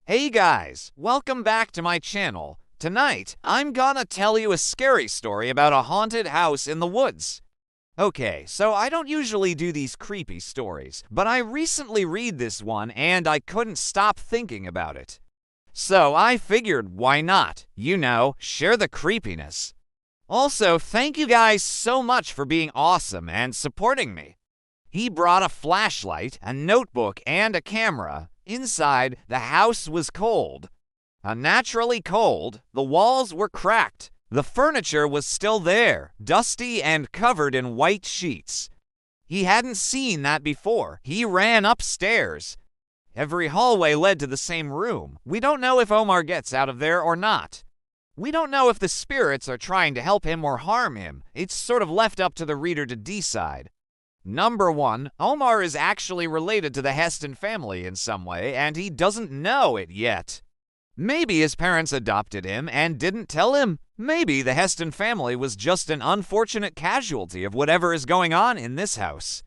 Hey guys, welcome back to my channel. Tonight, I'm gonna tell you a scary story about a haunted house in the woods. Okay, so I don't usually do these creepy stories, but I recently read this one and I couldn't stop thinking about it. So I figured, why not? Share the creepiness. Also, thank you guys so much for being awesome and supporting me. He brought a flashlight, a notebook, and a camera. Inside, the house was cold. Unnaturally cold, the walls were cracked. The furniture was still there, dusty and covered in white sheets. He hadn't seen that before. He ran upstairs. Every hallway led to the same room. We don't know if Omar gets out of there or not. We don't know if the spirits are trying to help him or harm him. It's sort of left up to the reader to decide. Number 1, Omar is actually related to the Heston family in some way, and he doesn't know it yet. Maybe his parents adopted him and didn't tell him. Maybe the Heston family was just an unfortunate casualty of whatever is going on in this house.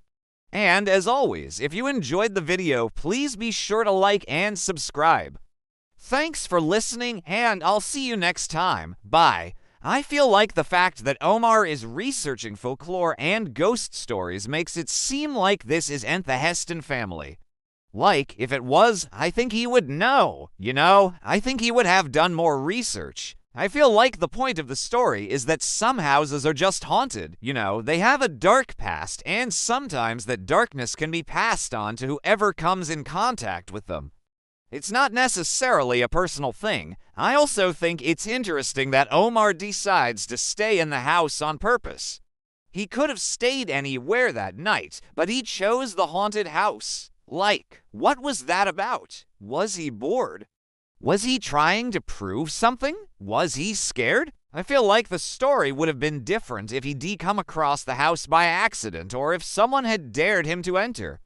And as always, if you enjoyed the video, please be sure to like and subscribe. Thanks for listening, and I'll see you next time. Bye. I feel like the fact that Omar is researching folklore and ghost stories makes it seem like this isn't the Heston family. Like, if it was, I think he would know. I think he would have done more research. I feel like the point of the story is that some houses are just haunted. They have a dark past, and sometimes that darkness can be passed on to whoever comes in contact with them. It's not necessarily a personal thing. I also think it's interesting that Omar decides to stay in the house on purpose. He could have stayed anywhere that night, but he chose the haunted house. What was that about? Was he bored? Was he trying to prove something? Was he scared? I feel like the story would have been different if he'd come across the house by accident or if someone had dared him to enter.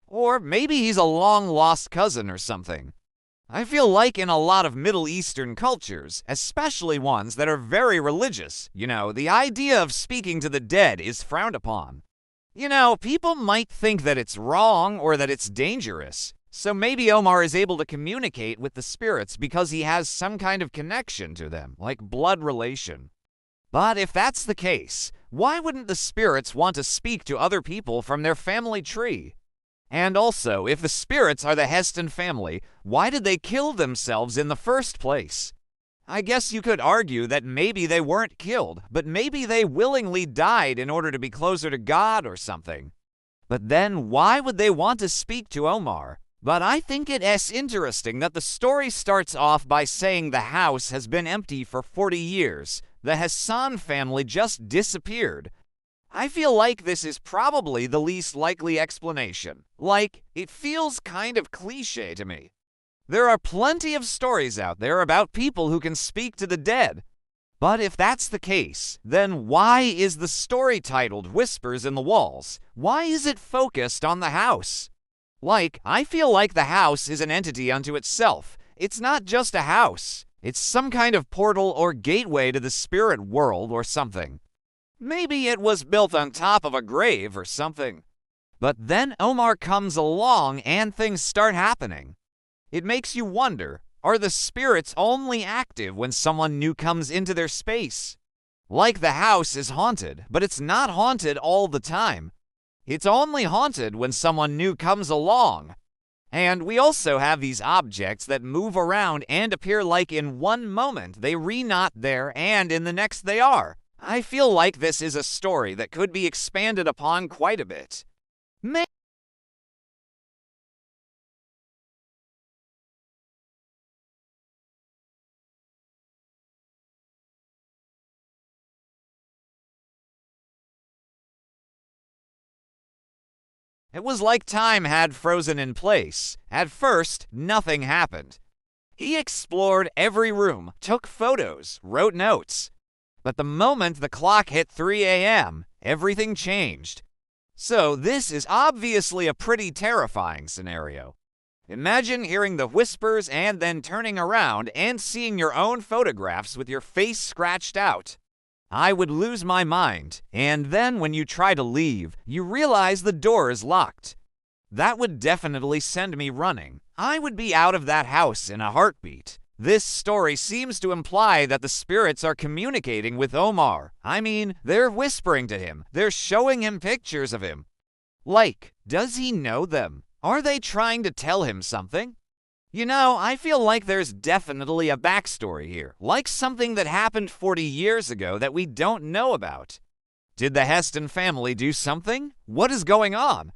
Or maybe he's a long-lost cousin or something. I feel like in a lot of Middle Eastern cultures, especially ones that are very religious, the idea of speaking to the dead is frowned upon. People might think that it's wrong or that it's dangerous. So maybe Omar is able to communicate with the spirits because he has some kind of connection to them, like blood relation. But if that's the case, why wouldn't the spirits want to speak to other people from their family tree? And also, if the spirits are the Heston family, why did they kill themselves in the first place? I guess you could argue that maybe they weren't killed, but maybe they willingly died in order to be closer to God or something. But then why would they want to speak to Omar? But I think it's interesting that the story starts off by saying the house has been empty for 40 years. The Hassan family just disappeared. I feel like this is probably the least likely explanation. It feels kind of cliche to me. There are plenty of stories out there about people who can speak to the dead. But if that's the case, then why is the story titled Whispers in the Walls? Why is it focused on the house? I feel like the house is an entity unto itself. It's not just a house. It's some kind of portal or gateway to the spirit world or something. Maybe it was built on top of a grave or something. But then Omar comes along and things start happening. It makes you wonder, are the spirits only active when someone new comes into their space? The house is haunted, but it's not haunted all the time. It's only haunted when someone new comes along. And we also have these objects that move around and appear like in one moment they're not there and in the next they are. I feel like this is a story that could be expanded upon quite a bit. It was like time had frozen in place. At first, nothing happened. He explored every room, took photos, wrote notes. But the moment the clock hit 3 a.m., everything changed. So this is obviously a pretty terrifying scenario. Imagine hearing the whispers and then turning around and seeing your own photographs with your face scratched out. I would lose my mind, and then when you try to leave, you realize the door is locked. That would definitely send me running. I would be out of that house in a heartbeat. This story seems to imply that the spirits are communicating with Omar. I mean, they're whispering to him. They're showing him pictures of him. Like, does he know them? Are they trying to tell him something? You know, I feel like there's definitely a backstory here, like something that happened 40 years ago that we don't know about. Did the Heston family do something? What is going on?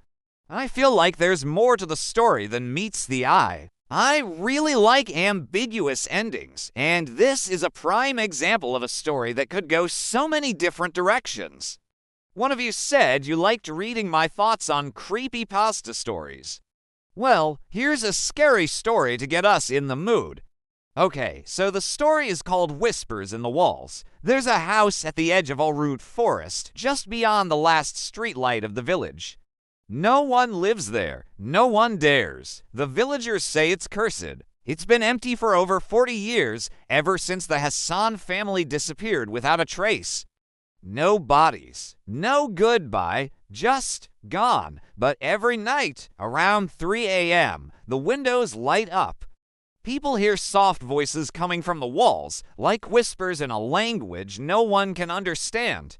I feel like there's more to the story than meets the eye. I really like ambiguous endings, and this is a prime example of a story that could go so many different directions. One of you said you liked reading my thoughts on creepypasta stories. Well, here's a scary story to get us in the mood. Okay, so the story is called Whispers in the Walls. There's a house at the edge of Alroot Forest, just beyond the last streetlight of the village. No one lives there. No one dares. The villagers say it's cursed. It's been empty for over 40 years, ever since the Hassan family disappeared without a trace. No bodies. No goodbye. Just gone. But every night, around 3 a.m., the windows light up. People hear soft voices coming from the walls, like whispers in a language no one can understand.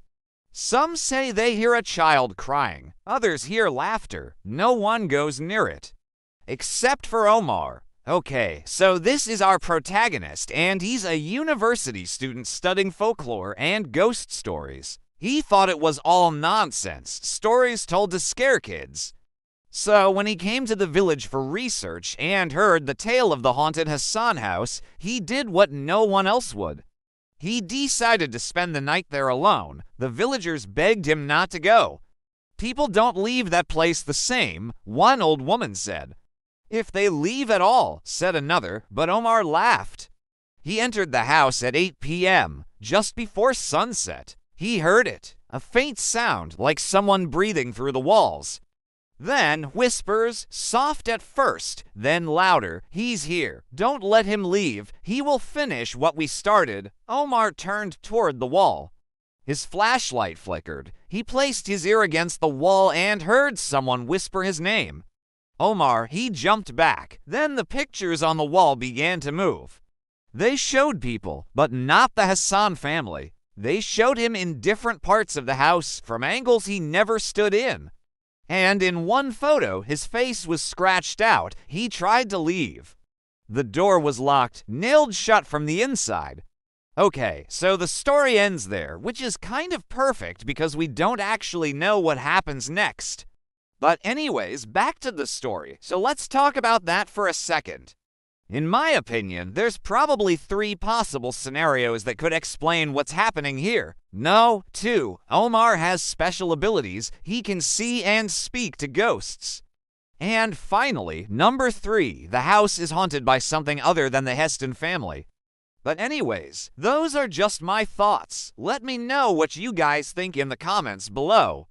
Some say they hear a child crying. Others hear laughter. No one goes near it. Except for Omar. Okay, so this is our protagonist, and he's a university student studying folklore and ghost stories. He thought it was all nonsense, stories told to scare kids. So when he came to the village for research and heard the tale of the haunted Hassan house, he did what no one else would. He decided to spend the night there alone. The villagers begged him not to go. People don't leave that place the same, one old woman said. If they leave at all, said another, but Omar laughed. He entered the house at 8 p.m., just before sunset. He heard it, a faint sound like someone breathing through the walls. Then whispers, soft at first, then louder. He's here. Don't let him leave. He will finish what we started. Omar turned toward the wall. His flashlight flickered. He placed his ear against the wall and heard someone whisper his name. Omar, he jumped back. Then the pictures on the wall began to move. They showed people, but not the Hassan family. They showed him in different parts of the house from angles he never stood in. And in one photo, his face was scratched out. He tried to leave. The door was locked, nailed shut from the inside. Okay, so the story ends there, which is kind of perfect because we don't actually know what happens next. But anyways, back to the story, so let's talk about that for a second. In my opinion, there's probably 3 possible scenarios that could explain what's happening here. No, 2. Omar has special abilities. He can see and speak to ghosts. And finally, number 3. The house is haunted by something other than the Heston family. But anyways, those are just my thoughts. Let me know what you guys think in the comments below.